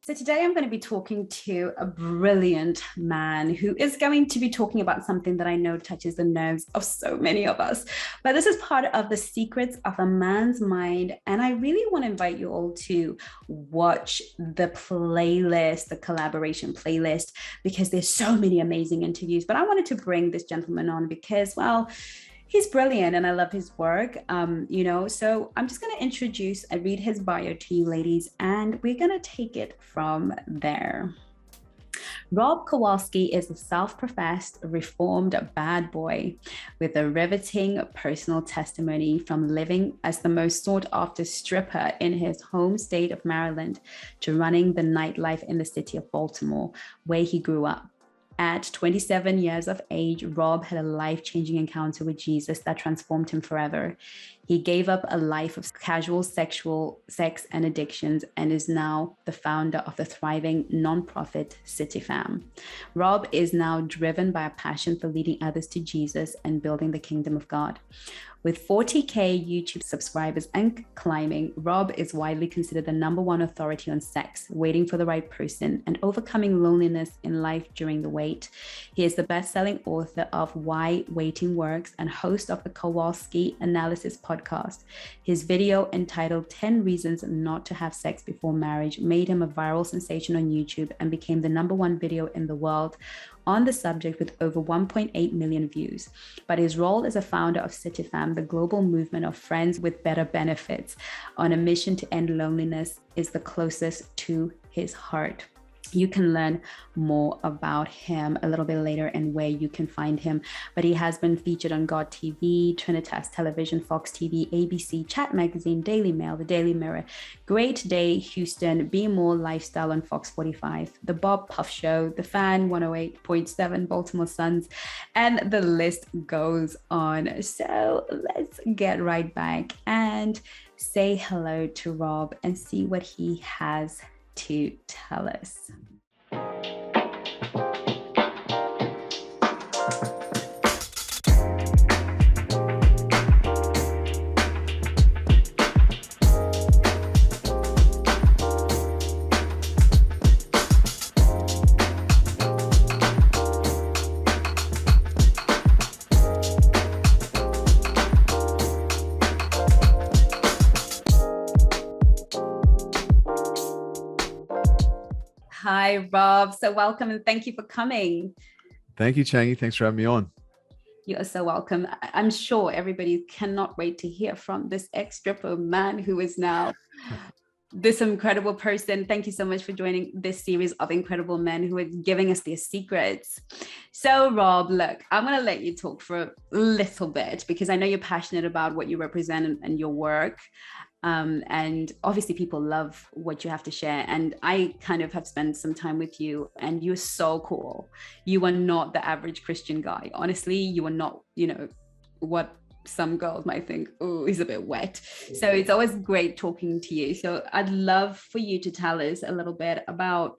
So today I'm going to be talking to a brilliant man who is going to be talking about something that I know touches the nerves of so many of us. But this is part of the secrets of a man's mind. And I really want to invite you all to watch the playlist, the collaboration playlist, because there's so many amazing interviews. But I wanted to bring this gentleman on because, well, he's brilliant and I love his work, so I'm just going to introduce and read his bio to you ladies, and we're going to take it from there. Rob Kowalski is a self-professed reformed bad boy with a riveting personal testimony from living as the most sought-after stripper in his home state of Maryland to running the nightlife in the city of Baltimore, where he grew up. At 27 years of age, Rob had a life-changing encounter with Jesus that transformed him forever. He gave up a life of casual sexual sex and addictions and is now the founder of the thriving nonprofit City Fam. Rob is now driven by a passion for leading others to Jesus and building the kingdom of God. With 40K YouTube subscribers and climbing, Rob is widely considered the #1 authority on sex, waiting for the right person, and overcoming loneliness in life during the wait. He is the best-selling author of Why Waiting Works and host of the Kowalski Analysis podcast. His video entitled 10 Reasons Not to Have Sex Before Marriage made him a viral sensation on YouTube and became the #1 video in the world on the subject with over 1.8 million views. But his role as a founder of City Fam, the global movement of friends with better benefits on a mission to end loneliness, is the closest to his heart. You can learn more about him a little bit later and where you can find him. But he has been featured on God TV, Trinitas Television, Fox TV, ABC, Chat Magazine, Daily Mail, The Daily Mirror, Great Day Houston, Be More Lifestyle on Fox 45, The Bob Puff Show, The Fan 108.7, Baltimore Suns, and the list goes on. So let's get right back and say hello to Rob and see what he has to tell us. Hi, Rob. So welcome and thank you for coming. Thank you, Chengi. Thanks for having me on. You are so welcome. I'm sure everybody cannot wait to hear from this ex-stripper man who is now this incredible person. Thank you so much for joining this series of incredible men who are giving us their secrets. So, Rob, look, I'm going to let you talk for a little bit because I know you're passionate about what you represent and your work. And obviously people love what you have to share. And I kind of have spent some time with you and you're so cool. You are not the average Christian guy. Honestly, you are not, what some girls might think, oh, he's a bit wet. So it's always great talking to you. So I'd love for you to tell us a little bit about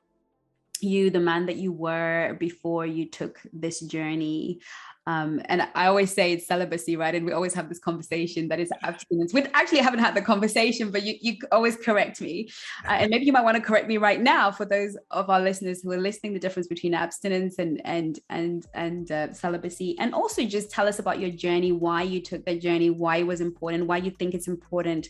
you, the man that you were before you took this journey. And I always say it's celibacy, right? And we always have this conversation that is abstinence. We actually haven't had the conversation, but you always correct me. And maybe you might want to correct me right now for those of our listeners who are listening, the difference between abstinence and celibacy. And also just tell us about your journey, why you took that journey, why it was important, why you think it's important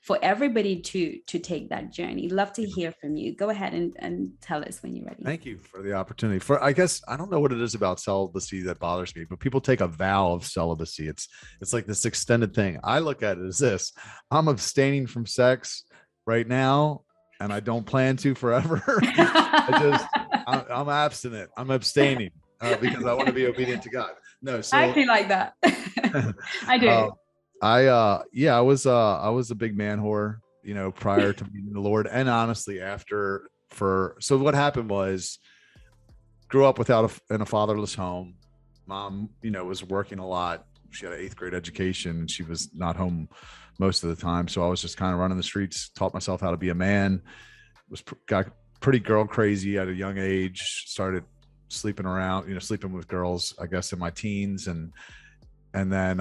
for everybody to take that journey. Love to hear from you. Go ahead and tell us when you're ready. Thank you for the opportunity. I guess, I don't know what it is about celibacy that bothers me, but people take a vow of celibacy. It's like this extended thing. I look at it as this: I'm abstaining from sex right now, and I don't plan to forever. I'm abstinent. I'm abstaining because I want to be obedient to God. No, so I actually like that. I do. I was a big man whore, prior to meeting the Lord, and honestly after. So what happened was, grew up in a fatherless home. Mom, was working a lot. She had an 8th grade education and she was not home most of the time. So I was just kind of running the streets, taught myself how to be a man, got pretty girl crazy at a young age, started sleeping around, sleeping with girls, I guess in my teens. And then,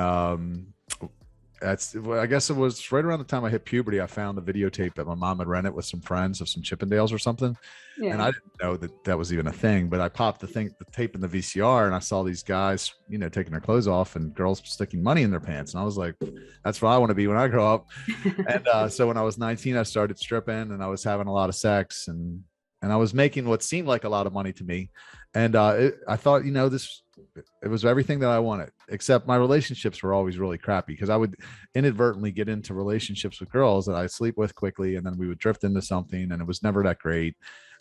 I guess it was right around the time I hit puberty. I found the videotape that my mom had rented with some friends of some Chippendales or something. And I didn't know that that was even a thing, but I popped the tape in the VCR, and I saw these guys, taking their clothes off and girls sticking money in their pants. And I was like, that's what I want to be when I grow up. And so when I was 19, I started stripping, and I was having a lot of sex, and I was making what seemed like a lot of money to me. And I thought, it was everything that I wanted, except my relationships were always really crappy, because I would inadvertently get into relationships with girls that I sleep with quickly, and then we would drift into something, and it was never that great.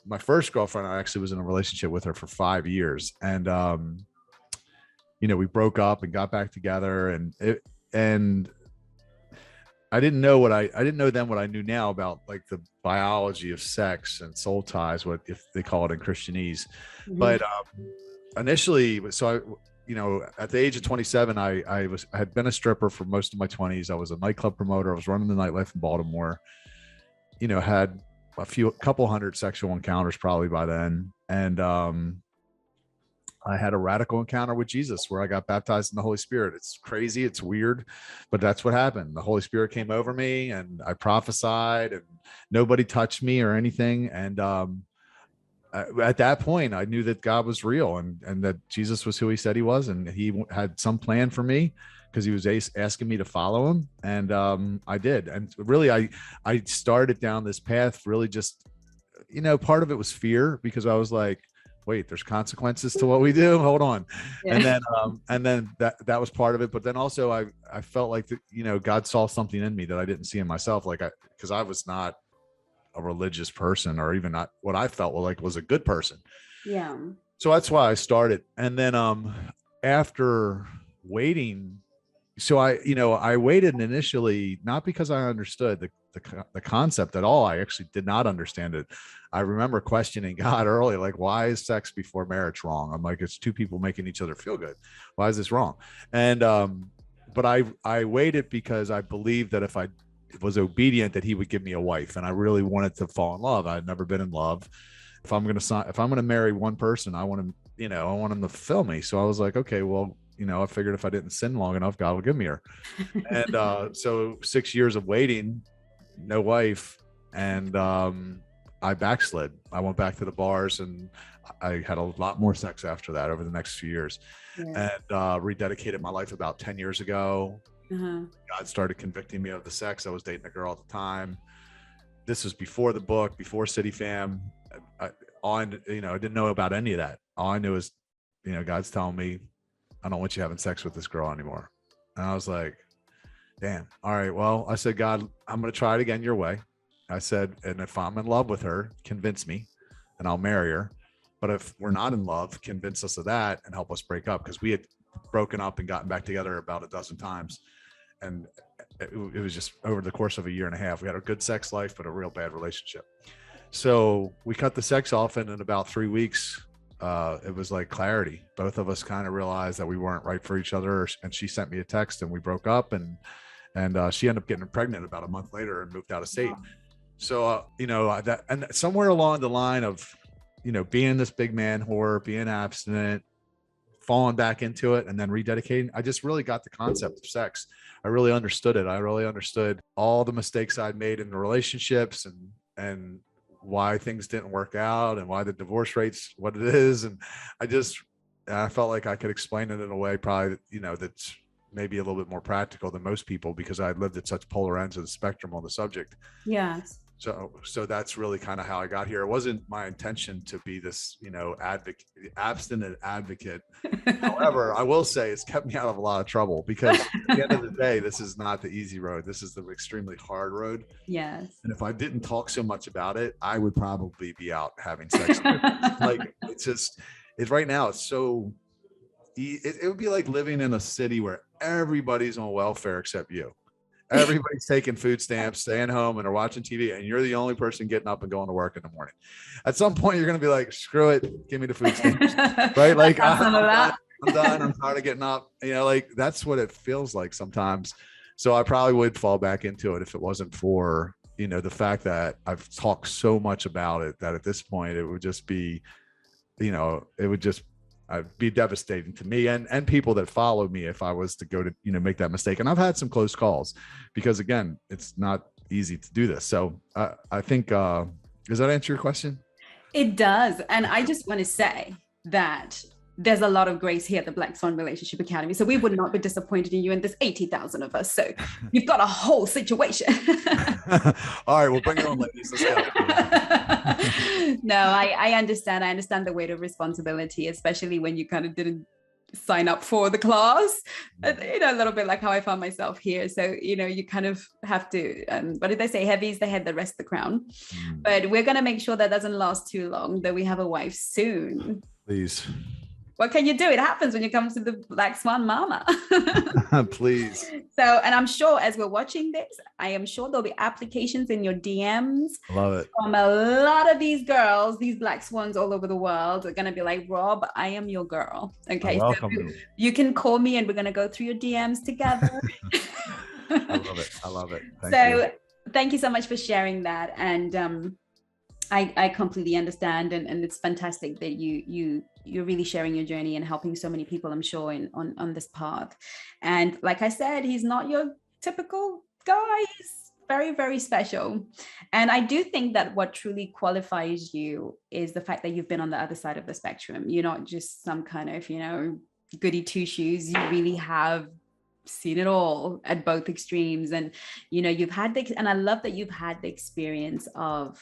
My first girlfriend, I actually was in a relationship with her for 5 years, and we broke up and got back together, and I didn't know then what I knew now about like the biology of sex and soul ties, what if they call it in Christianese. Mm-hmm. But initially, so at the age of 27, I had been a stripper for most of my 20s. I was a nightclub promoter. I was running the nightlife in Baltimore. Had couple hundred sexual encounters probably by then, and I had a radical encounter with Jesus where I got baptized in the Holy Spirit. It's crazy. It's weird, but that's what happened. The Holy Spirit came over me, and I prophesied, and nobody touched me or anything. And at that point, I knew that God was real, and that Jesus was who he said he was. And he had some plan for me, because he was asking me to follow him. And I did. And really, I started down this path really just, part of it was fear, because I was like, wait, there's consequences to what we do. Hold on. Yeah. And then that was part of it. But then also I felt like, God saw something in me that I didn't see in myself. Because I was not a religious person, or even not what I felt like was a good person. Yeah. So that's why I started. And then after waiting, so I waited initially, not because I understood the concept at all. I actually did not understand it. I remember questioning God early, like, why is sex before marriage wrong? I'm like, it's two people making each other feel good. Why is this wrong? And but I waited because I believed that if I was obedient, that he would give me a wife, and I really wanted to fall in love. I'd never been in love. If I'm gonna marry one person, I want him to fulfill me. So I was like, okay, well, I figured if I didn't sin long enough, God would give me her. And so 6 years of waiting, no wife, and I backslid. I went back to the bars, and I had a lot more sex after that over the next few years. Yeah. And rededicated my life about 10 years ago. Uh-huh. God started convicting me of the sex. I was dating a girl at the time. This was before the book, before City Fam. I didn't know about any of that. All I knew is, God's telling me, I don't want you having sex with this girl anymore. And I was like, damn. All right. Well, I said, God, I'm going to try it again your way. I said, and if I'm in love with her, convince me and I'll marry her. But if we're not in love, convince us of that and help us break up. Because we had broken up and gotten back together about a dozen times. And it was just over the course of a year and a half. We had a good sex life, but a real bad relationship. So we cut the sex off, and in about 3 weeks, it was like clarity. Both of us kind of realized that we weren't right for each other. And she sent me a text, and we broke up, and she ended up getting pregnant about a month later and moved out of state. So, and somewhere along the line of, being this big man whore, being abstinent, falling back into it, and then rededicating, I just really got the concept of sex. I really understood it. I really understood all the mistakes I'd made in the relationships, and why things didn't work out, and why the divorce rate's what it is. And I felt like I could explain it in a way probably, that's maybe a little bit more practical than most people, because I lived at such polar ends of the spectrum on the subject. Yes. So that's really kind of how I got here. It wasn't my intention to be this, abstinent advocate. However, I will say it's kept me out of a lot of trouble, because at the end of the day, this is not the easy road. This is the extremely hard road. Yes. And if I didn't talk so much about it, I would probably be out having sex. Like, it's right now, it's so, it would be like living in a city where everybody's on welfare except you. Everybody's taking food stamps, staying home, and are watching TV, and you're the only person getting up and going to work in the morning. At some point, you're going to be like, screw it, give me the food stamps, right? Like, I'm done. I'm tired of getting up. Like, that's what it feels like sometimes. So I probably would fall back into it if it wasn't for, the fact that I've talked so much about it, that at this point, it would just be, I'd be devastating to me and people that follow me if I was to go to, make that mistake. And I've had some close calls because again, it's not easy to do this. So I think, does that answer your question? It does. And I just want to say that there's a lot of grace here at the Black Swan Relationship Academy. So we would not be disappointed in you, and there's 80,000 of us. So you've got a whole situation. All right, we'll bring it on, ladies. Let's go. No, I understand. I understand the weight of responsibility, especially when you kind of didn't sign up for the class, a little bit like how I found myself here. So, you kind of have to, what did they say? Heavy is the head that rests the crown. But we're going to make sure that doesn't last too long, that we have a wife soon. Please. What can you do? It happens when you come to the Black Swan Mama. Please. So, and I'm sure as we're watching this, I am sure there'll be applications in your DMs. Love it. From a lot of these girls, these Black Swans all over the world are going to be like, Rob, I am your girl. Okay. Welcome. So you can call me and we're going to go through your DMs together. I love it. I love it. Thank you so much for sharing that. And, I completely understand, and it's fantastic that you're really sharing your journey and helping so many people, I'm sure, on this path. And like I said, he's not your typical guy. He's very, very special. And I do think that what truly qualifies you is the fact that you've been on the other side of the spectrum. You're not just some kind of, goody two shoes. You really have seen it all at both extremes. And, you've had and I love that you've had the experience of,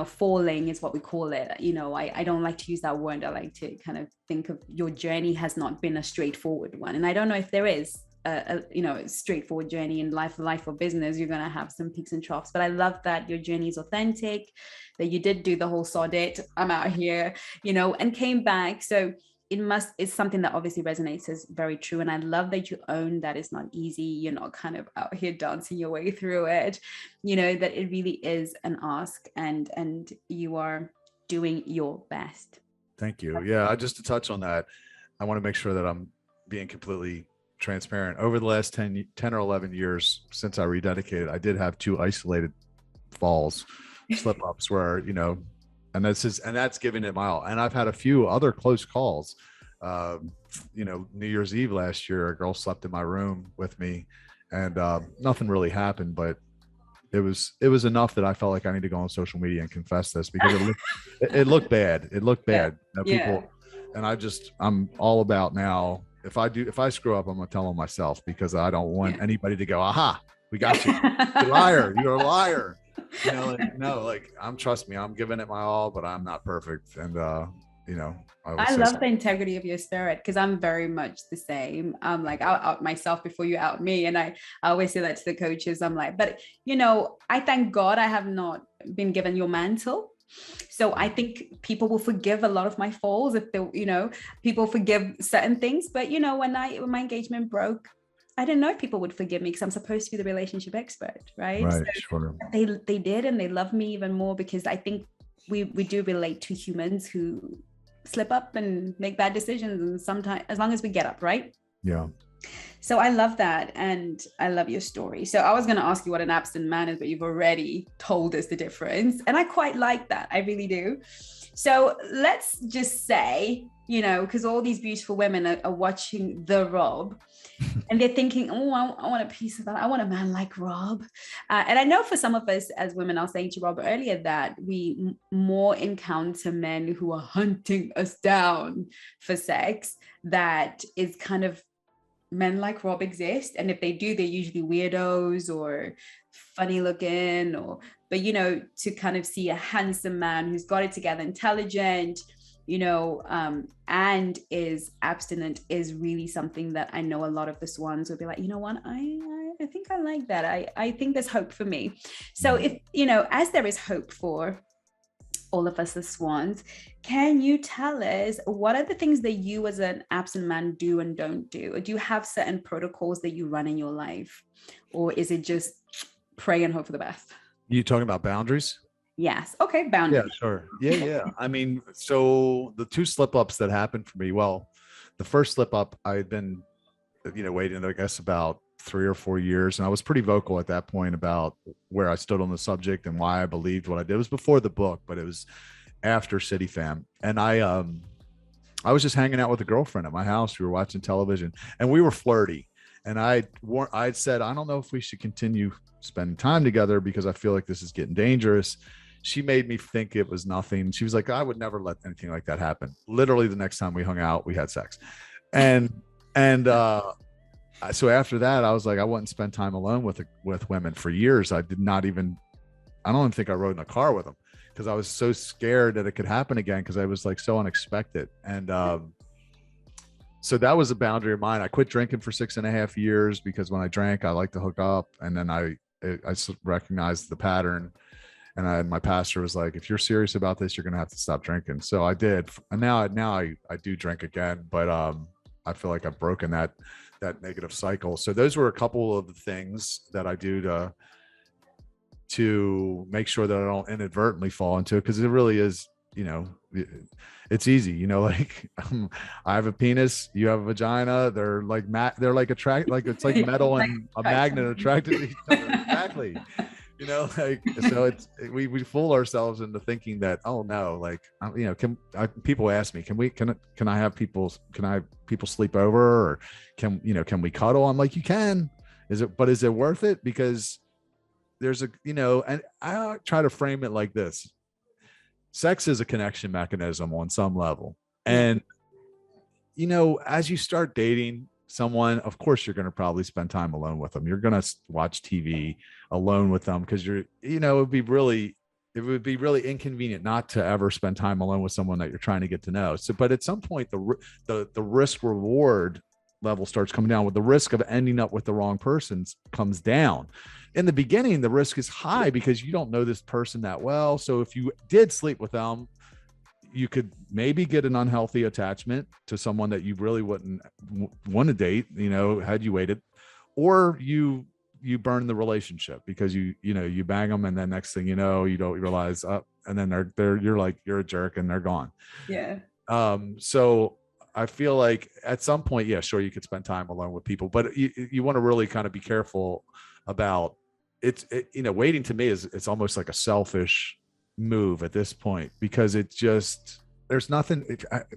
falling is what we call it. I don't like to use that word. I like to kind of think of your journey has not been a straightforward one. And I don't know if there is a straightforward journey in life or business. You're going to have some peaks and troughs, but I love that your journey is authentic, that you did do the whole sod it, I'm out here, and came back. So it's something that obviously resonates as very true. And I love that you own that it's not easy. You're not kind of out here dancing your way through it, that it really is an ask, and you are doing your best. Thank you. Yeah. Just to touch on that, I want to make sure that I'm being completely transparent. Over the last 10 or 11 years since I rededicated, I did have 2 isolated falls, slip ups where, and that's giving it my all. And I've had a few other close calls. New Year's Eve last year, a girl slept in my room with me, and nothing really happened, but it was enough that I felt like I need to go on social media and confess this, because it looked bad. It looked bad. People, and I'm all about now. If I screw up, I'm gonna tell them myself, because I don't want anybody to go, aha, we got you. You're a liar. You're a liar. Trust me, I'm giving it my all, but I'm not perfect. And, I love the integrity of your spirit, because I'm very much the same. I'm like, I'll out myself before you out me. And I always say that to the coaches. I'm like, but, I thank God I have not been given your mantle. So I think people will forgive a lot of my falls if they, people forgive certain things. But, when my engagement broke, I didn't know if people would forgive me, because I'm supposed to be the relationship expert, right? Right, so sure. They did, and they love me even more, because I think we do relate to humans who slip up and make bad decisions, and sometimes, as long as we get up, right? Yeah. So I love that, and I love your story. So I was going to ask you what an abstinent man is, but you've already told us the difference, and I quite like that. I really do. So let's just say, because all these beautiful women are watching the Rob, and they're thinking, oh, I want a piece of that. I want a man like Rob. And I know for some of us as women, I was saying to Rob earlier that we more encounter men who are hunting us down for sex. That is kind of, men like Rob exist. And if they do, they're usually weirdos or funny looking, but to kind of see a handsome man who's got it together, intelligent, and is abstinent, is really something that I know a lot of the swans will be like, what, I think I like that. I think there's hope for me. So if, as there is hope for all of us as swans, can you tell us what are the things that you as an abstinent man do and don't do? Or do you have certain protocols that you run in your life? Or is it just pray and hope for the best? You talking about boundaries? Yes. Okay. Boundaries. Yeah, sure. Yeah. I mean, so the 2 slip ups that happened for me, well, the first slip up, I had been, waiting, I guess, about 3 or 4 years. And I was pretty vocal at that point about where I stood on the subject and why I believed what I did. It was before the book, but it was after City Fam. And I I was just hanging out with a girlfriend at my house. We were watching television and we were flirty. And I'd said, I don't know if we should continue spending time together because I feel like this is getting dangerous. She made me think it was nothing. She was like, I would never let anything like that happen. Literally the next time we hung out, we had sex. So after that, I was like, I wouldn't spend time alone with women for years. I don't even think I rode in a car with them because I was so scared that it could happen again because I was like so unexpected. And so that was a boundary of mine. I quit drinking for 6.5 years because when I drank, I liked to hook up. And then I recognized the pattern. And my pastor was like, if you're serious about this, you're going to have to stop drinking. So I did. And now I do drink again, but I feel like I've broken that negative cycle. So those were a couple of the things that I do to make sure that I don't inadvertently fall into it. Because it really is, it's easy, like I have a penis, you have a vagina. They're like attract, like it's like metal and a magnet attracted to each other. Exactly. So we fool ourselves into thinking that, oh no, like, people ask me, can I have people sleep over, or can we cuddle? I'm like, you can. Is it worth it? Because there's and I try to frame it like this. Sex is a connection mechanism on some level. And, as you start dating someone, of course, you're going to probably spend time alone with them. You're going to watch TV alone with them because it would be really inconvenient not to ever spend time alone with someone that you're trying to get to know. So, but at some point, the risk reward level starts coming down, with the risk of ending up with the wrong person comes down. In the beginning, the risk is high because you don't know this person that well. So if you did sleep with them, you could maybe get an unhealthy attachment to someone that you really wouldn't want to date, had you waited, or you burn the relationship because you bang them, and then next thing you know, you don't realize, and then you're a jerk and they're gone. Yeah. So I feel like at some point, yeah, sure, you could spend time alone with people, but you want to really kind of be careful about waiting. To me, it's almost like a selfish move at this point, because there's nothing.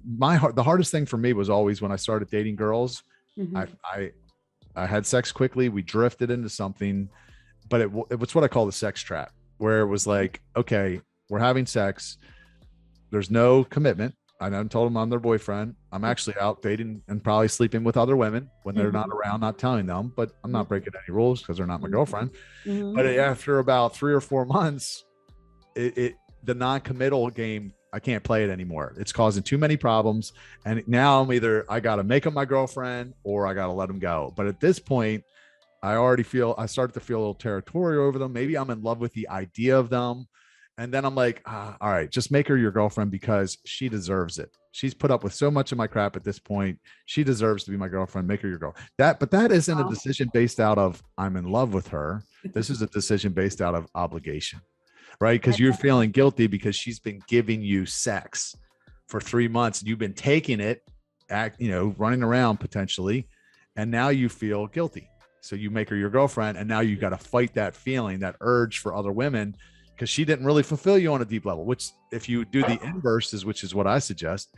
The hardest thing for me was always when I started dating girls. Mm-hmm. I had sex quickly. We drifted into something, but it was what I call the sex trap, where it was like, okay, we're having sex. There's no commitment. I told them I'm their boyfriend. I'm actually out dating and probably sleeping with other women when they're not around, not telling them, but I'm not breaking any rules because they're not my girlfriend. Mm-hmm. But after about 3 or 4 months, the non-committal game, I can't play it anymore. It's causing too many problems. And now I'm either, I got to make them my girlfriend or I got to let them go. But at this point, I started to feel a little territorial over them. Maybe I'm in love with the idea of them. And then I'm like, all right, just make her your girlfriend because she deserves it. She's put up with so much of my crap at this point. She deserves to be my girlfriend. Make her your girl. But that isn't a decision based out of I'm in love with her. This is a decision based out of obligation, right? Because you're feeling guilty because she's been giving you sex for 3 months and you've been taking it, running around potentially, and now you feel guilty. So you make her your girlfriend, and now you got to fight that feeling, that urge for other women, because she didn't really fulfill you on a deep level. Which, if you do the inverse, which is what I suggest,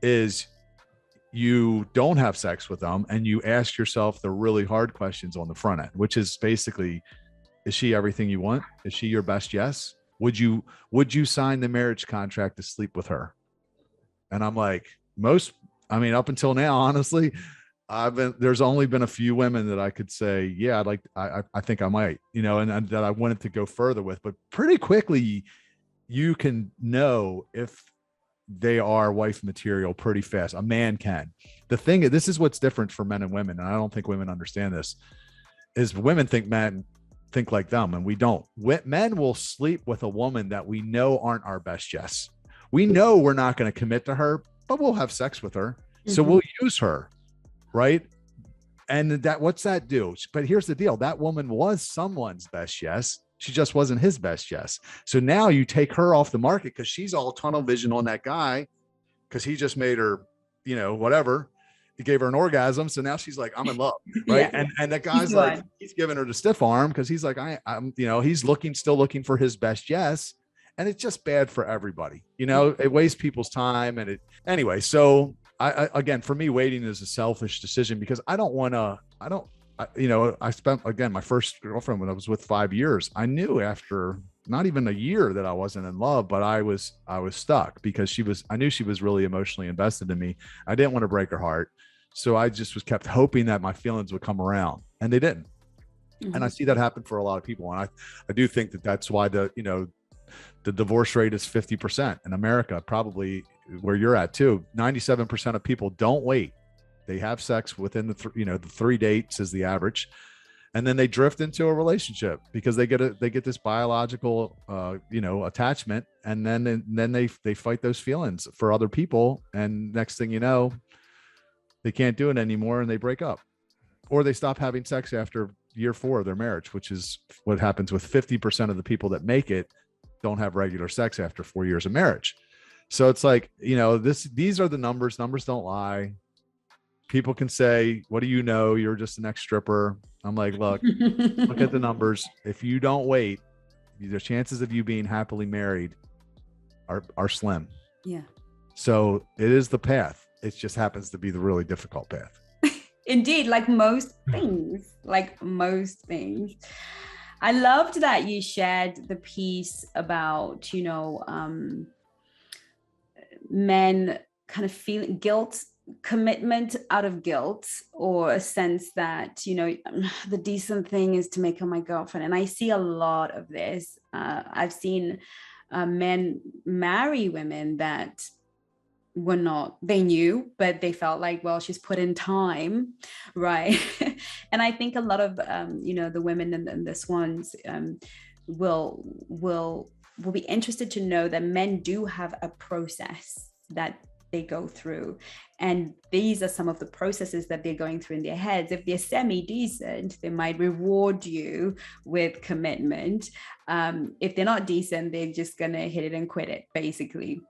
is you don't have sex with them and you ask yourself the really hard questions on the front end, which is basically, is she everything you want? Is she your best yes? Would you sign the marriage contract to sleep with her? And I'm like, up until now, honestly, there's only been a few women that I could say, yeah, I think I might, and that I wanted to go further with, but pretty quickly you can know if they are wife material pretty fast. A man can. This is what's different for men and women, and I don't think women understand this, is women think men think like them, and we don't. Men will sleep with a woman that we know aren't our best yes. We know we're not going to commit to her, but we'll have sex with her. Mm-hmm. So we'll use her. Right. And what's that do? But here's the deal. That woman was someone's best yes. She just wasn't his best yes. So now you take her off the market because she's all tunnel vision on that guy because he just made her, whatever. He gave her an orgasm. So now she's like, I'm in love. Right. Yeah. And that guy's like, he's giving her the stiff arm because he's like, I'm he's still looking for his best yes. And it's just bad for everybody. It wastes people's time. And anyway, so again, for me, waiting is a selfish decision because I don't want to, I spent, again, my first girlfriend when I was with 5 years, I knew after not even a year that I wasn't in love, but I was stuck because I knew she was really emotionally invested in me. I didn't want to break her heart. So I just was kept hoping that my feelings would come around, and they didn't. Mm-hmm. And I see that happen for a lot of people. And I do think that that's why the divorce rate is 50% in America, probably where you're at too. 97% of people don't wait. They have sex within the 3 dates is the average. And then they drift into a relationship because they get this biological, attachment. And then they fight those feelings for other people. And next thing you know, they can't do it anymore and they break up, or they stop having sex after year 4 of their marriage, which is what happens with 50% of the people that make it don't have regular sex after 4 years of marriage. So it's like, these are the numbers. Numbers don't lie. People can say, what do you know? You're just the next stripper. I'm like, look at the numbers. If you don't wait, the chances of you being happily married are slim. Yeah. So it is the path. It just happens to be the really difficult path. Indeed, like most things. I loved that you shared the piece about, men kind of feeling guilt, commitment out of guilt, or a sense that, the decent thing is to make her my girlfriend. And I see a lot of this. I've seen men marry women that were not, they knew, but they felt like, well, she's put in time, right? And I think a lot of the women and the swans will be interested to know that men do have a process that they go through, and these are some of the processes that they're going through in their heads. If they're semi-decent, they might reward you with commitment. If they're not decent, they're just gonna hit it and quit it, basically.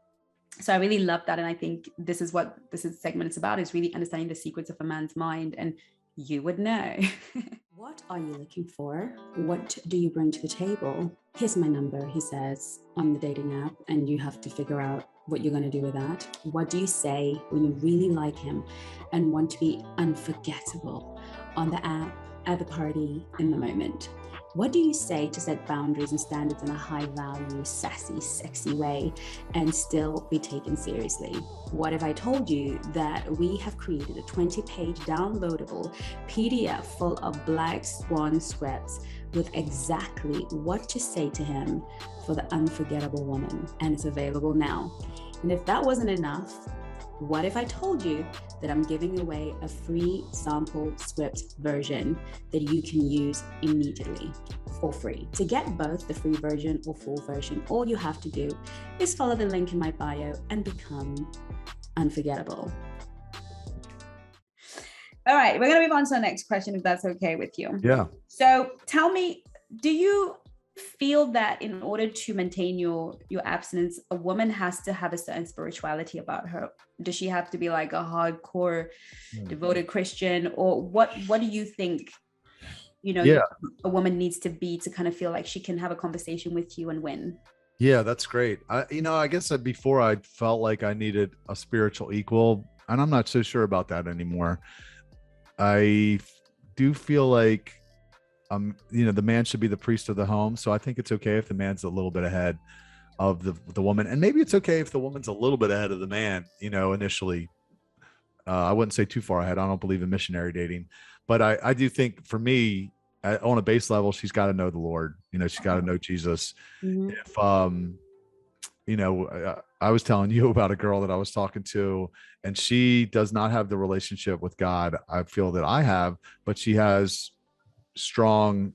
So I really love that. And I think this is what this segment is about, is really understanding the secrets of a man's mind, and you would know. What are you looking for? What do you bring to the table? Here's my number, he says on the dating app, and you have to figure out what you're going to do with that. What do you say when you really like him and want to be unforgettable on the app, at the party, in the moment? What do you say to set boundaries and standards in a high value, sassy, sexy way and still be taken seriously? What if I told you that we have created a 20-page downloadable PDF full of Black Swan scripts with exactly what to say to him for the unforgettable woman, and it's available now? And if that wasn't enough, what if I told you that I'm giving away a free sample script version that you can use immediately for free? To get both the free version or full version, all you have to do is follow the link in my bio and become unforgettable. All right, we're going to move on to the next question, if that's okay with you. Yeah. So tell me, do you feel that in order to maintain your abstinence, a woman has to have a certain spirituality about her? Does she have to be like a hardcore devoted Christian, or what do you think a woman needs to be to kind of feel like she can have a conversation with you and win? Yeah, that's great. I guess before I felt like I needed a spiritual equal, and I'm not so sure about that anymore. I do feel like the man should be the priest of the home. So I think it's okay if the man's a little bit ahead of the woman, and maybe it's okay if the woman's a little bit ahead of the man, initially. I wouldn't say too far ahead. I don't believe in missionary dating, but I do think for me, on a base level, she's got to know the Lord. She's got to know Jesus. Mm-hmm. If I was telling you about a girl that I was talking to, and she does not have the relationship with God I feel that I have, but she has strong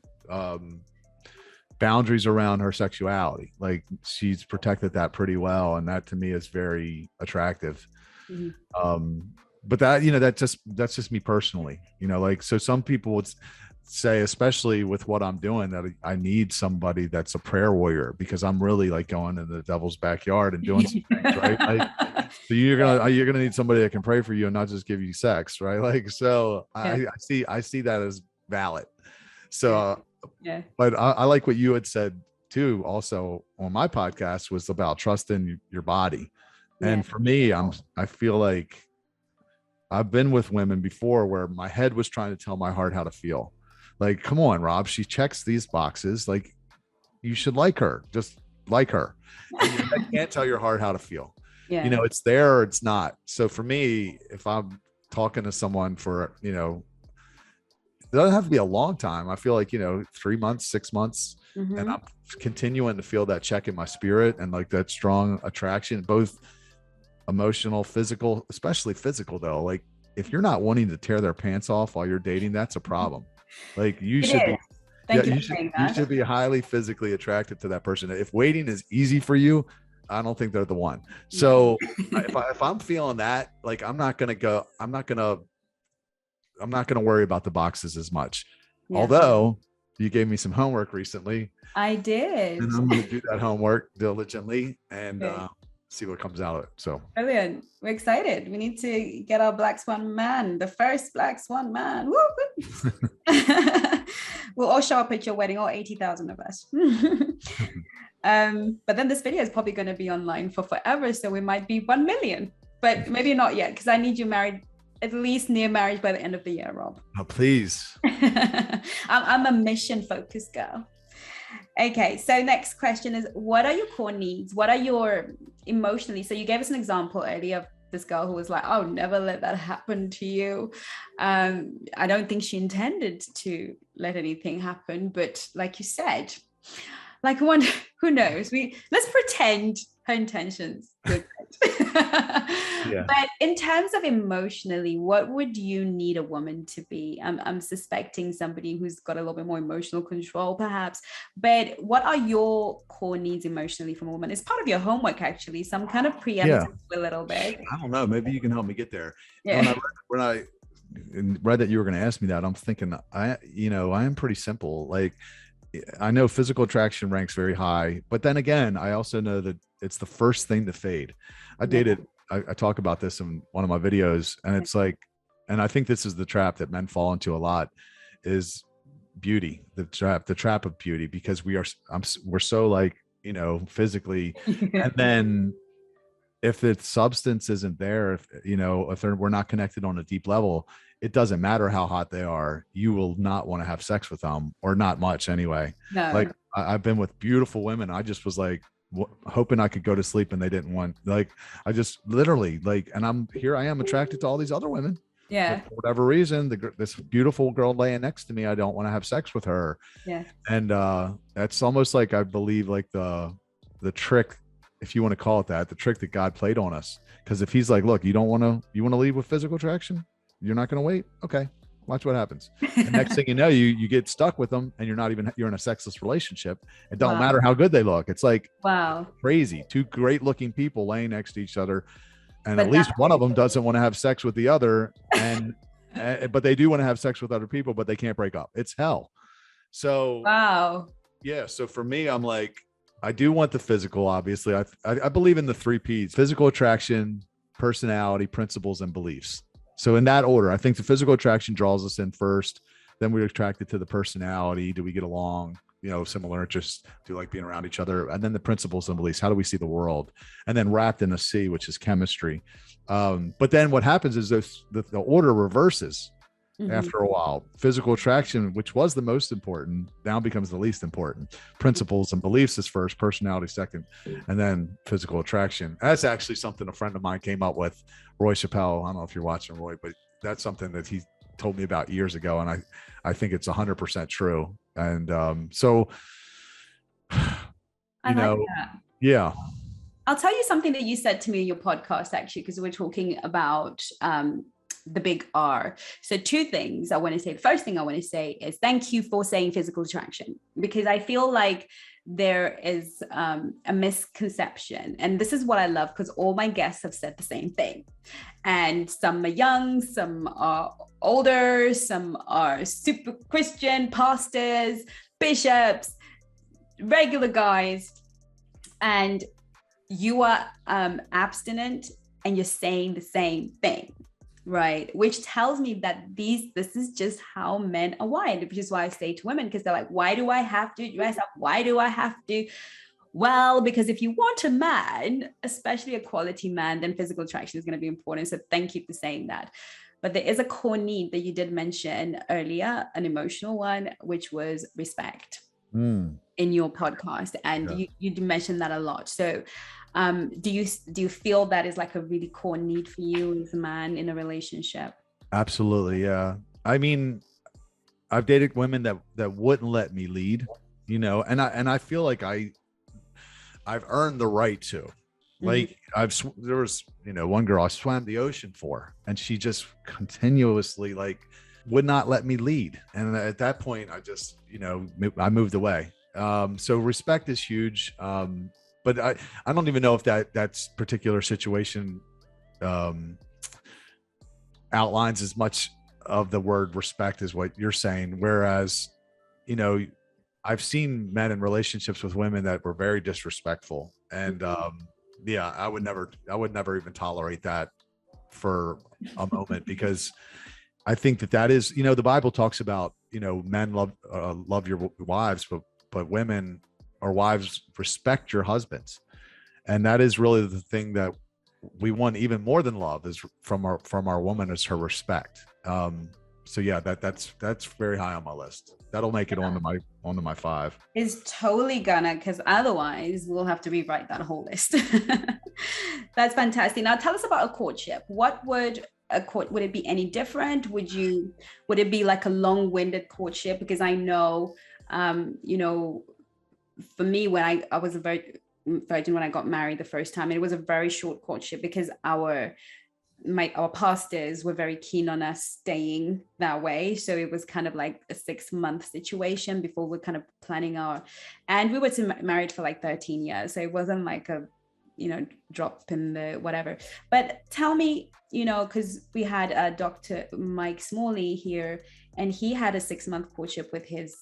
boundaries around her sexuality. Like, she's protected that pretty well, and that to me is very attractive. Mm-hmm. But that's just me personally, so some people would say, especially with what I'm doing, that I need somebody that's a prayer warrior, because I'm really like going in the devil's backyard and doing some things, right? So you're gonna need somebody that can pray for you and not just give you sex, right? I see that as valid. So, but I like what you had said too, also on my podcast, was about trusting your body. And for me, I feel like I've been with women before where my head was trying to tell my heart how to feel. Like, come on, Rob, she checks these boxes. Like, you should like her, just like her. And I can't tell your heart how to feel. Yeah. You know, it's there or it's not. So for me, if I'm talking to someone for, you know, it doesn't have to be a long time. I feel like, you know, 3 months, 6 months, and I'm continuing to feel that check in my spirit and like that strong attraction, both emotional, physical, especially physical though. Like if you're not wanting to tear their pants off while you're dating, that's a problem. Like you should be, you should be highly physically attracted to that person. If waiting is easy for you, I don't think they're the one. So if I'm feeling that, like I'm not going to worry about the boxes as much. Yeah. Although you gave me some homework recently. I did. And I'm going to do that homework diligently and see what comes out of it. So brilliant. We're excited. We need to get our Black Swan man, the first Black Swan man. Woo! We'll all show up at your wedding, all 80,000 of us. But then this video is probably going to be online for forever. So we might be 1 million, but maybe not yet because I need you married, at least near marriage by the end of the year, Rob. Oh, please. I'm a mission focused girl. Okay, so next question is, what are your core needs? What are your emotionally? So you gave us an example earlier of this girl who was like, oh, never let that happen to you. I don't think she intended to let anything happen, but like you said, like one, who knows? Let's pretend her intentions good. Yeah. But in terms of emotionally, what would you need a woman to be? I'm suspecting somebody who's got a little bit more emotional control, perhaps. But what are your core needs emotionally from a woman? It's part of your homework, actually. So I'm kind of preempting a little bit. I don't know. Maybe you can help me get there. Yeah. When I read that you were going to ask me that, I'm thinking, I am pretty simple. Like, I know physical attraction ranks very high, but then again, I also know that it's the first thing to fade. I talk about this in one of my videos, and it's like, and I think this is the trap that men fall into a lot, is beauty, the trap of beauty, because we're so like, physically, and then if the substance isn't there, if we're not connected on a deep level, it doesn't matter how hot they are. You will not want to have sex with them, or not much anyway. No. Like I've been with beautiful women. I just was like hoping I could go to sleep, and they didn't want, like, I just literally like, and I am attracted to all these other women. Yeah. But for whatever reason, this beautiful girl laying next to me, I don't want to have sex with her. Yeah. And that's almost like, I believe, like the trick, if you want to call it that, the trick that God played on us. Because if he's like, look, you want to leave with physical attraction? You're not going to wait? Okay. Watch what happens. The next thing you know, you get stuck with them, and you're in a sexless relationship. It don't matter how good they look. It's like, wow, crazy. Two great looking people laying next to each other. And at least one of them doesn't want to have sex with the other. And, but they do want to have sex with other people, but they can't break up. It's hell. So, wow. Yeah. So for me, I'm like, I do want the physical, obviously. I believe in the 3 Ps: physical attraction, personality, principles, and beliefs. So in that order, I think the physical attraction draws us in first. Then we're attracted to the personality. Do we get along? Similar interests. Do you like being around each other? And then the principles and beliefs. How do we see the world? And then wrapped in a C, which is chemistry. But then what happens is the order reverses. After a while. Physical attraction, which was the most important, now becomes the least important. Principles and beliefs is first, personality second, and then physical attraction. That's actually something a friend of mine came up with, Roy Chappelle. I don't know if you're watching Roy, but that's something that he told me about years ago, and I think it's 100% true. And so I like that. Yeah. I'll tell you something that you said to me in your podcast, actually, because we're talking about the big R. So 2 things I want to say. The first thing I want to say is thank you for saying physical attraction, because I feel like there is a misconception. And this is what I love, because all my guests have said the same thing. And some are young, some are older, some are super Christian, pastors, bishops, regular guys. And you are abstinent, and you're saying the same thing. Right. Which tells me that this is just how men are wired, which is why I say to women, because they're like, why do I have to dress up? Why do I have to Well, because if you want a man, especially a quality man, then physical attraction is going to be important. So thank you for saying that. But there is a core need that you did mention earlier, an emotional one, which was respect in your podcast. And you mentioned that a lot. So do you feel that is like a really core need for you as a man in a relationship? Absolutely. Yeah. I mean, I've dated women that wouldn't let me lead, you know, and I feel like I've earned the right to. Like there was, you know, one girl I swam the ocean for, and she just continuously like would not let me lead. And at that point, I just, you know, I moved away. So respect is huge. But I don't even know if that's particular situation outlines as much of the word respect as what you're saying. Whereas, you know, I've seen men in relationships with women that were very disrespectful, and yeah, I would never even tolerate that for a moment, because I think that is, you know, the Bible talks about, you know, men love your wives, but women or wives respect your husbands, and that is really the thing that we want even more than love is from our woman is her respect. So yeah, that's very high on my list. That'll make it onto my 5. Is totally gonna, because otherwise we'll have to rewrite that whole list. That's fantastic. Now tell us about a courtship. What would would it be any different? Would it be like a long-winded courtship? Because I know, you know, for me, when I was a virgin when I got married the first time, it was a very short courtship because our pastors were very keen on us staying that way. So it was kind of like a 6-month situation before we're kind of planning and we were married for like 13 years. So it wasn't like a, you know, drop in the whatever. But tell me, you know, because we had Dr. Mike Smalley here, and he had a 6-month courtship with his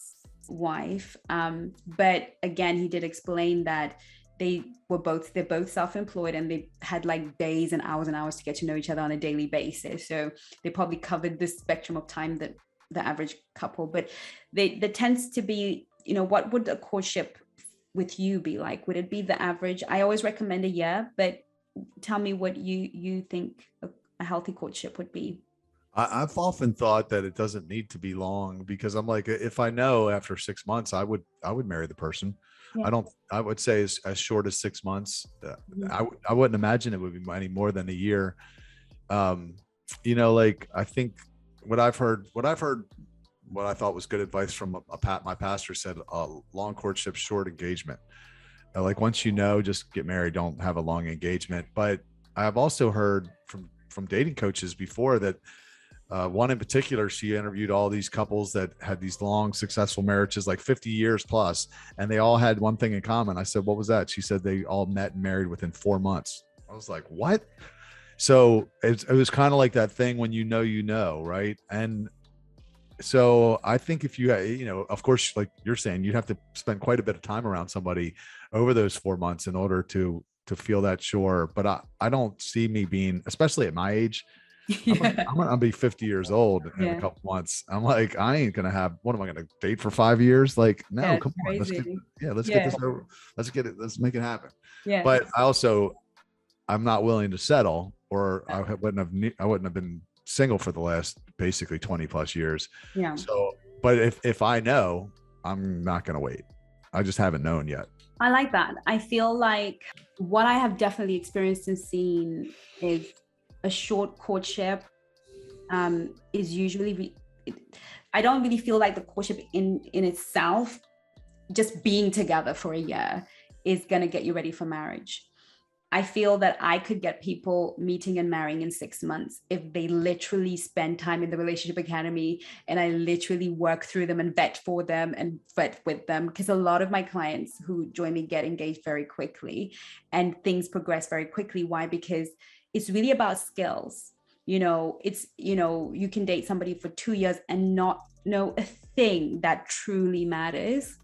wife. But again, he did explain that they're both self-employed, and they had like days and hours to get to know each other on a daily basis. So they probably covered the spectrum of time that the average couple, but there tends to be, you know, what would a courtship with you be like? Would it be the average? I always recommend a year, but tell me what you think a healthy courtship would be. I've often thought that it doesn't need to be long, because I'm like, if I know after 6 months, I would marry the person. Yeah. I would say as short as 6 months. I wouldn't imagine it would be any more than a year. You know, like, I think what I thought was good advice from my pastor said, long courtship, short engagement. Like, once you know, just get married, don't have a long engagement. But I've also heard from dating coaches before that one in particular, she interviewed all these couples that had these long, successful marriages, like 50 years plus, and they all had one thing in common. I said, what was that? She said they all met and married within 4 months. I was like, what? So it was kind of like that thing when you know, right? And so I think if you know, of course, like you're saying, you'd have to spend quite a bit of time around somebody over those 4 months in order to feel that sure. But I don't see me being, especially at my age, I'm gonna be 50 years old in a couple months. I'm like, I ain't gonna have, what am I gonna date for 5 years? Like, no, come on, let's get this over. Let's make it happen. Yeah. But I'm not willing to settle, or I wouldn't have been single for the last basically 20 plus years. Yeah. So, but if I know, I'm not gonna wait. I just haven't known yet. I like that. I feel like what I have definitely experienced and seen is a short courtship is usually, I don't really feel like the courtship in itself, just being together for a year, is going to get you ready for marriage. I feel that I could get people meeting and marrying in 6 months if they literally spend time in the relationship academy, and I literally work through them and vet for them and vet with them, because a lot of my clients who join me get engaged very quickly and things progress very quickly. Why? Because it's really about skills. You know, it's, you know, you can date somebody for 2 years and not know a thing that truly matters.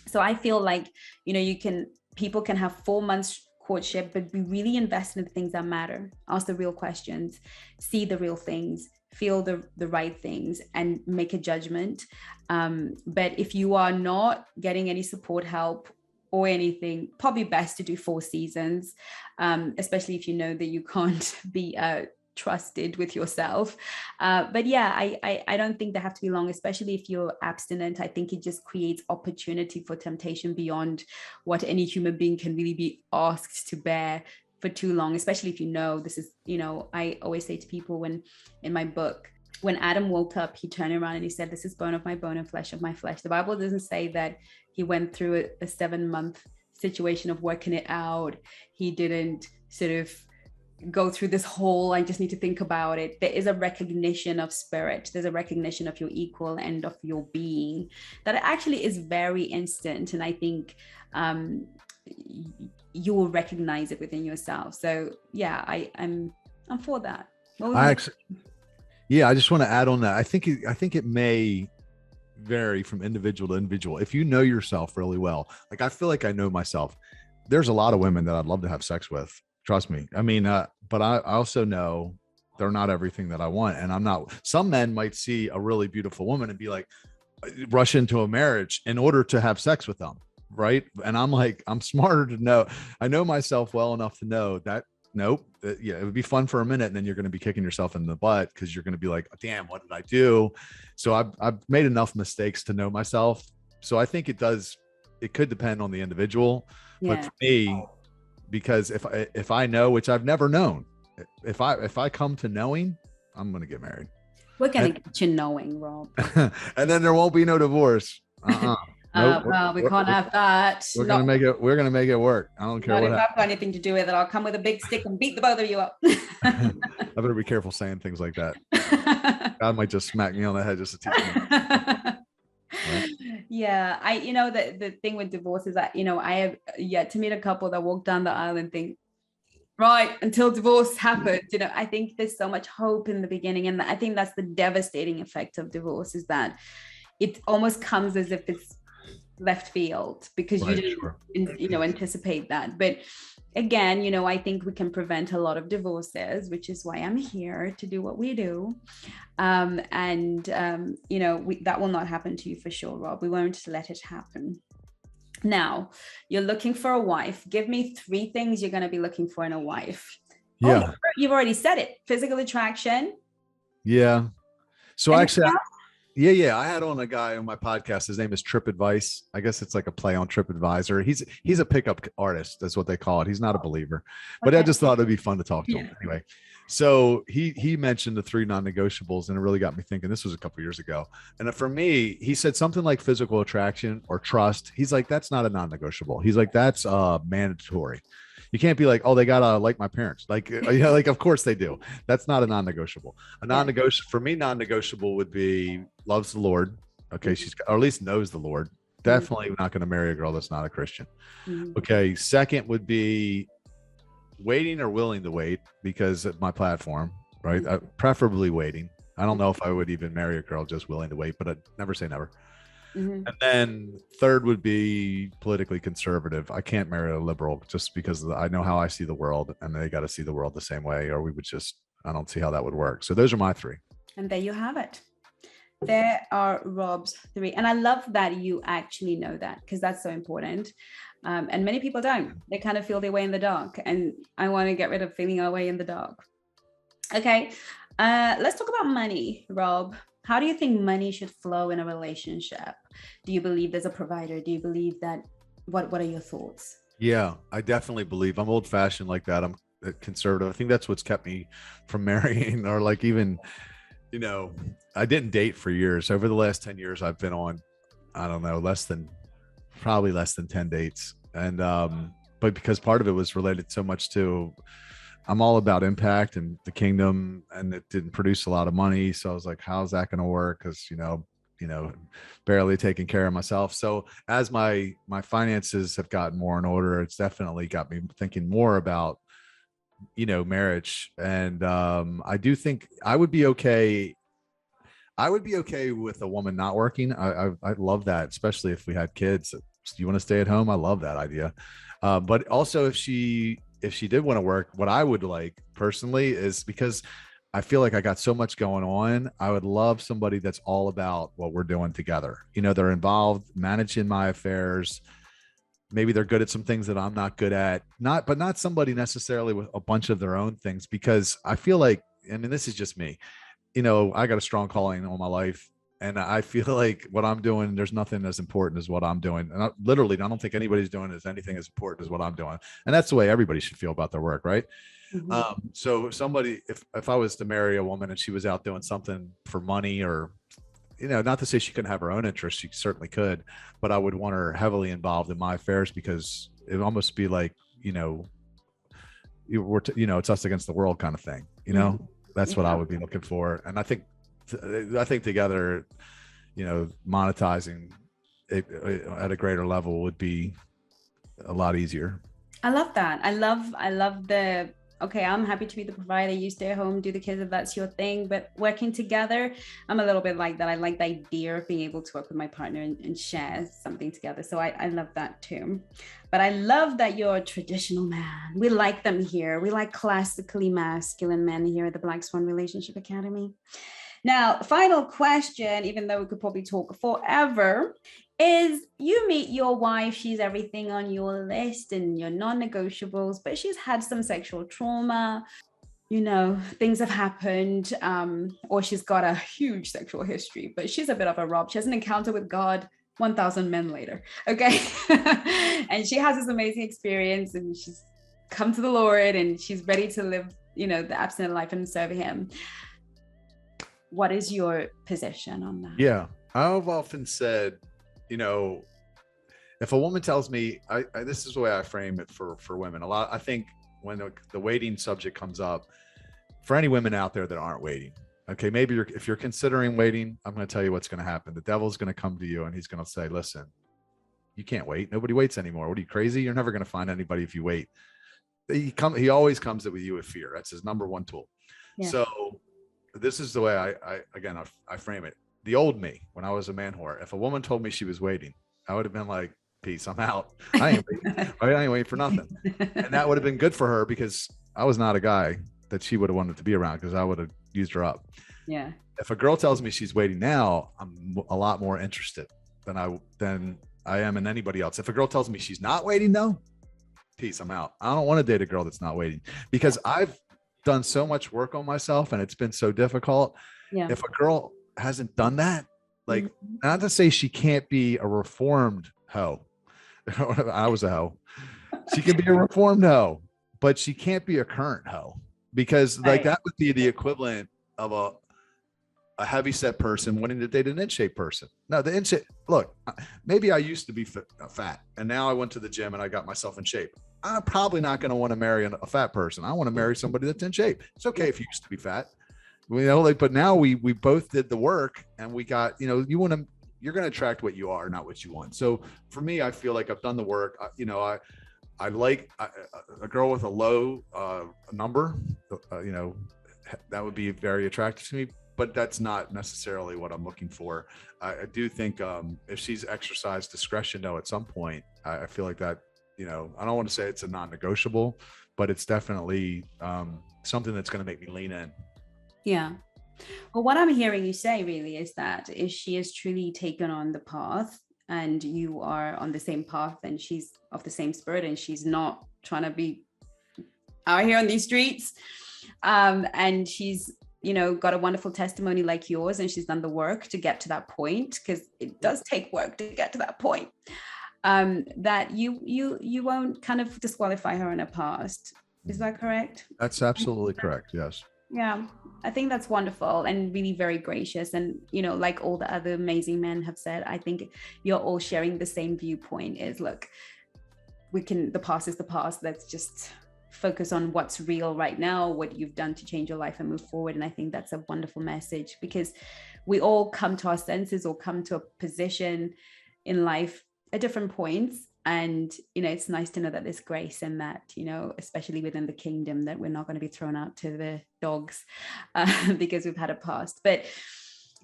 So I feel like, you know, people can have 4 months courtship, but be really invested in the things that matter. Ask the real questions, see the real things, feel the right things, and make a judgment. But if you are not getting any support, help, or anything, probably best to do 4 seasons, especially if you know that you can't be trusted with yourself. But yeah, I don't think they have to be long, especially if you're abstinent. I think it just creates opportunity for temptation beyond what any human being can really be asked to bear for too long, especially if you know this is, I always say to people when in my book, when Adam woke up, he turned around and he said, this is bone of my bone and flesh of my flesh. The Bible doesn't say that he went through a 7-month situation of working it out. He didn't sort of go through this whole, I just need to think about it. There is a recognition of spirit. There's a recognition of your equal and of your being that actually is very instant. And I think you will recognize it within yourself. So yeah, I'm for that. I just want to add on that. I think it may vary from individual to individual. If you know yourself really well, like I feel like I know myself. There's a lot of women that I'd love to have sex with. Trust me. I mean, but I also know they're not everything that I want. And I'm not, some men might see a really beautiful woman and be like, rush into a marriage in order to have sex with them. Right. And I'm like, I'm smarter to know. I know myself well enough to know that nope. Yeah, it would be fun for a minute, and then you're going to be kicking yourself in the butt because you're going to be like, damn, what did I do? So I've made enough mistakes to know myself. So I think it could depend on the individual. Yeah. But for me, because if I know, which I've never known, if I come to knowing, I'm going to get married. We're going to get you knowing, Rob. And then there won't be no divorce. Nope, well, we can't have that. We're gonna make it work. I don't care what. If I've got anything to do with it, I'll come with a big stick and beat the both of you up. I better be careful saying things like that. God might just smack me on the head just to teach me. Right? Yeah, the thing with divorce is that I have yet to meet a couple that walk down the aisle and think, right, until divorce happened. I think there's so much hope in the beginning, and I think that's the devastating effect of divorce, is that it almost comes as if it's left field because you didn't anticipate that. But again, I think we can prevent a lot of divorces, which is why I'm here to do what we do. That will not happen to you for sure, Rob. We won't let it happen. Now, you're looking for a wife. Give me 3 things you're going to be looking for in a wife. Yeah. Oh, you've already said it. Physical attraction. Yeah. So actually, Yeah. I had on a guy on my podcast. His name is Trip Advice. I guess it's like a play on Trip Advisor. He's a pickup artist. That's what they call it. He's not a believer, but I just thought it'd be fun to talk to him anyway. So he mentioned the 3 non-negotiables, and it really got me thinking. This was a couple years ago. And for me, he said something like physical attraction or trust. He's like, that's not a non-negotiable. He's like, that's mandatory. You can't be like, oh, they gotta like my parents. Like, like, of course they do. That's not a non-negotiable. A non-negotiable for me, non-negotiable would be loves the Lord. Okay. Or at least knows the Lord. Definitely not going to marry a girl that's not a Christian. Okay. Second would be waiting or willing to wait because of my platform, right? Preferably waiting. I don't know if I would even marry a girl just willing to wait, but I'd never say never. And then third would be politically conservative. I can't marry a liberal just because I know how I see the world, and they got to see the world the same way, or I don't see how that would work. So those are my 3. And there you have it. There are Rob's 3. And I love that you actually know that, because that's so important. And many people don't. They kind of feel their way in the dark. And I want to get rid of feeling our way in the dark. Okay. Let's talk about money, Rob. How do you think money should flow in a relationship? Do you believe there's a provider? Do you believe that? What are your thoughts? Yeah, I definitely believe. I'm old fashioned like that. I'm conservative. I think that's what's kept me from marrying, or like even, I didn't date for years. Over the last 10 years, I've been on, I don't know, probably less than 10 dates. And, but because part of it was related so much to, I'm all about impact and the kingdom, and it didn't produce a lot of money. So I was like, how's that going to work? Cause barely taking care of myself. So as my finances have gotten more in order, it's definitely got me thinking more about, marriage. And, I do think I would be okay. With a woman not working. I love that, especially if we had kids. You want to stay at home? I love that idea. But also if she did want to work, what I would like personally is, because I feel like I got so much going on, I would love somebody that's all about what we're doing together. They're involved, managing my affairs, maybe they're good at some things that I'm not good at, but not somebody necessarily with a bunch of their own things, because I feel like, I mean, this is just me, I got a strong calling all my life. And I feel like what I'm doing, there's nothing as important as what I'm doing. And I don't think anybody's doing anything as important as what I'm doing. And that's the way everybody should feel about their work, right? Mm-hmm. So somebody, if I was to marry a woman and she was out doing something for money, or, not to say she couldn't have her own interests, she certainly could, but I would want her heavily involved in my affairs, because it would almost be like, it's us against the world kind of thing, Mm-hmm. that's what I would be looking for. And I think together, monetizing it at a greater level would be a lot easier. I love that. I love the, okay, I'm happy to be the provider, you stay at home, do the kids if that's your thing, but working together, I'm a little bit like that. I like the idea of being able to work with my partner and share something together. So I love that too. But I love that you're a traditional man. We like them here. We like classically masculine men here at the Black Swan Relationship Academy. Now, final question, even though we could probably talk forever, is you meet your wife, she's everything on your list and your non-negotiables, but she's had some sexual trauma, things have happened, or she's got a huge sexual history, but she's a bit of a Rob. She has an encounter with God 1,000 men later, okay? And she has this amazing experience, and she's come to the Lord, and she's ready to live, the abstinent life and serve him. What is your position on that? Yeah, I've often said, if a woman tells me, this is the way I frame it for women. I think when the waiting subject comes up, for any women out there that aren't waiting, okay, maybe if you're considering waiting, I'm going to tell you what's going to happen. The devil's going to come to you and he's going to say, listen, you can't wait. Nobody waits anymore. What are you, crazy? You're never going to find anybody if you wait. He always comes with you with fear. That's his number one tool. Yeah. So this is the way I frame it. The old me, when I was a man whore, if a woman told me she was waiting, I would have been like, peace, I'm out. I ain't waiting. I ain't waiting for nothing. And that would have been good for her, because I was not a guy that she would have wanted to be around, because I would have used her up. Yeah. If a girl tells me she's waiting now, I'm a lot more interested than I am in anybody else. If a girl tells me she's not waiting though, peace, I'm out. I don't want to date a girl that's not waiting, because I've done so much work on myself and it's been so difficult. Yeah. If a girl hasn't done that, like, not to say she can't be a reformed hoe. I was a hoe. She can be a reformed hoe, but she can't be a current hoe, because like that would be the equivalent of a heavy set person wanting to date an in shape person. No, the in shape, look, maybe I used to be fat and now I went to the gym and I got myself in shape. I'm probably not going to want to marry a fat person. I want to marry somebody that's in shape. It's okay if you used to be fat, but now we both did the work and we got, you're going to attract what you are, not what you want. So for me, I feel like I've done the work. I like a girl with a low number, that would be very attractive to me, but that's not necessarily what I'm looking for. I do think if she's exercised discretion though, at some point, I feel like that, I don't want to say it's a non-negotiable, but it's definitely something that's going to make me lean in. Yeah. Well, what I'm hearing you say really is that if she has truly taken on the path and you are on the same path and she's of the same spirit and she's not trying to be out here on these streets, and she's, got a wonderful testimony like yours and she's done the work to get to that point, because it does take work to get to that point, that you won't kind of disqualify her in her past. Is that correct? That's absolutely correct. Yes. Yeah, I think that's wonderful and really very gracious. And, like all the other amazing men have said, I think you're all sharing the same viewpoint is, look, the past is the past. Let's just focus on what's real right now, what you've done to change your life and move forward. And I think that's a wonderful message, because we all come to our senses or come to a position in life at different points. And, it's nice to know that there's grace in that, especially within the kingdom, that we're not going to be thrown out to the dogs because we've had a past. But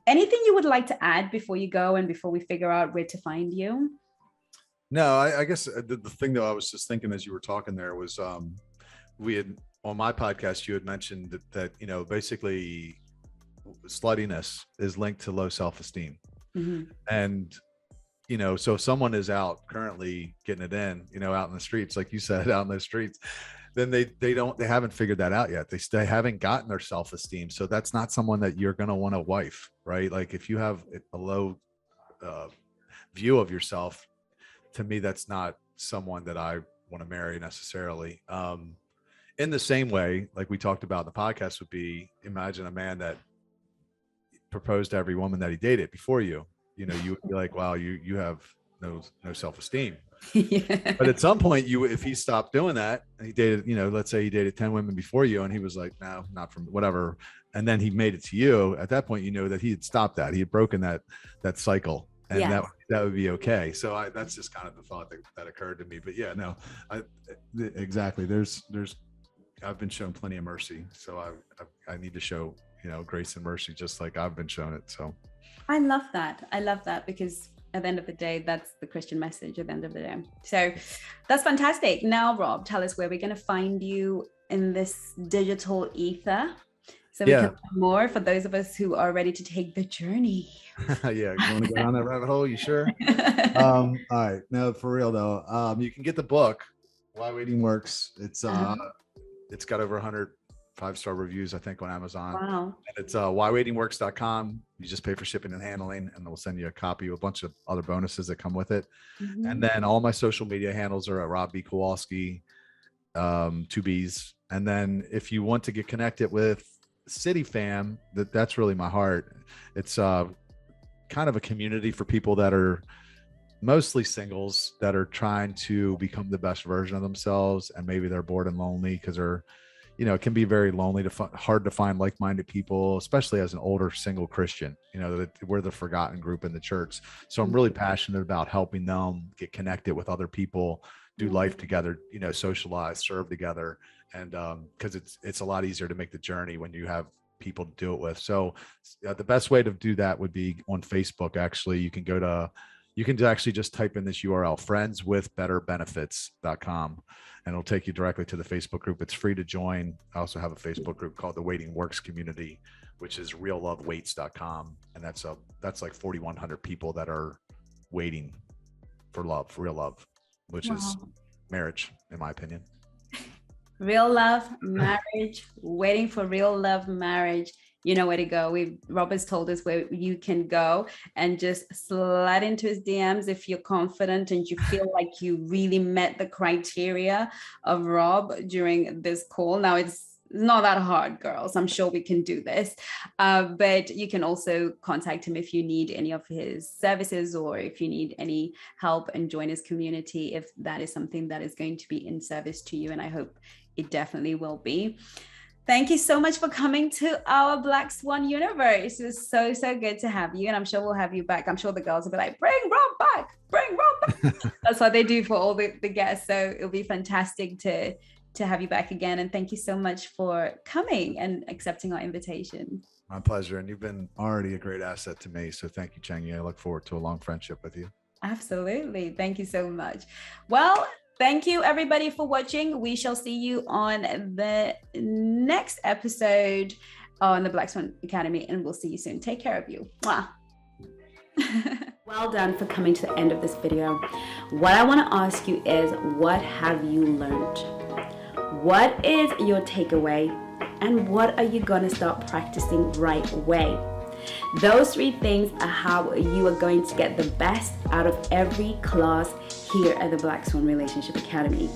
anything you would like to add before you go and before we figure out where to find you? No, I guess the thing that I was just thinking as you were talking there was we had on my podcast, you had mentioned that basically sluttiness is linked to low self-esteem. Mm-hmm. And you know, so if someone is out currently getting it in, you know, out in the streets, like you said, out in the streets, then they haven't figured that out yet. They haven't gotten their self-esteem. So that's not someone that you're going to want to wife, right? Like if you have a low view of yourself, to me, that's not someone that I want to marry necessarily. In the same way, like we talked about in the podcast, would be, imagine a man that proposed to every woman that he dated before you. You know, you would be like, wow, you have no self-esteem. Yeah. But at some point, if he stopped doing that, and he dated, you know, let's say he dated 10 women before you, and he was like, no, not from whatever, and then he made it to you, at that point, you know that he had stopped that. He had broken that cycle, and yes, that would be okay. So that's just kind of the thought that occurred to me. But yeah, no, exactly. I've been shown plenty of mercy, so I need to show, you know, grace and mercy just like I've been shown it. So I love that because at the end of the day, that's the Christian message at the end of the day. So that's fantastic. Now, Rob, tell us where we're going to find you in this digital ether, so we can learn more for those of us who are ready to take the journey. Yeah, you want to go down that rabbit hole? You sure? All right. No, for real though. You can get the book, Why Waiting Works. It's got over 100 5-star reviews, I think, on Amazon. Wow. And it's whywaitingworks.com. You just pay for shipping and handling, and we'll send you a copy with a bunch of other bonuses that come with it. Mm-hmm. And then all my social media handles are at Rob Kowalski, 2 B's. And then if you want to get connected with City Fam, that's really my heart. It's kind of a community for people that are mostly singles that are trying to become the best version of themselves, and maybe they're bored and lonely because they're, you know, it can be very lonely hard to find like-minded people, especially as an older single Christian. You know, we're the forgotten group in the church. So I'm really passionate about helping them get connected with other people, do life together, you know, socialize, serve together. And because it's a lot easier to make the journey when you have people to do it with. So the best way to do that would be on Facebook. Actually, you can actually just type in this URL, friendswithbetterbenefits.com, and it'll take you directly to the Facebook group. It's free to join. I also have a Facebook group called the Waiting Works Community, which is reallovewaits.com. And that's like 4,100 people that are waiting for love, for real love, which is marriage, in my opinion. Real love, marriage, waiting for real love, marriage. You know where to go. Rob has told us where you can go and just slide into his DMs if you're confident and you feel like you really met the criteria of Rob during this call. Now, it's not that hard, girls. I'm sure we can do this. But you can also contact him if you need any of his services, or if you need any help, and join his community if that is something that is going to be in service to you. And I hope it definitely will be. Thank you so much for coming to our Black Swan universe. It was so good to have you. And I'm sure we'll have you back. I'm sure the girls will be like, bring Rob back. That's what they do for all the guests. So it'll be fantastic to have you back again. And thank you so much for coming and accepting our invitation. My pleasure. And you've been already a great asset to me. So thank you, Chengi. I look forward to a long friendship with you. Absolutely. Thank you so much. Well, thank you, everybody, for watching. We shall see you on the next episode on the Black Swan Academy, and we'll see you soon. Take care of you. Mwah. Well done for coming to the end of this video. What I want to ask you is, what have you learned? What is your takeaway? And what are you going to start practicing right away? Those 3 things are how you are going to get the best out of every class here at the Black Swan Relationship Academy.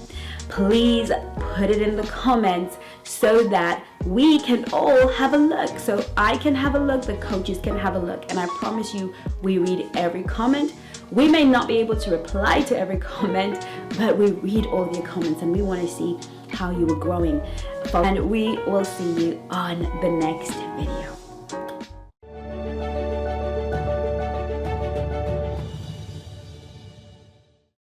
Please put it in the comments so that we can all have a look. So I can have a look, the coaches can have a look, and I promise you, we read every comment. We may not be able to reply to every comment, but we read all your comments, and we want to see how you are growing. And we will see you on the next video.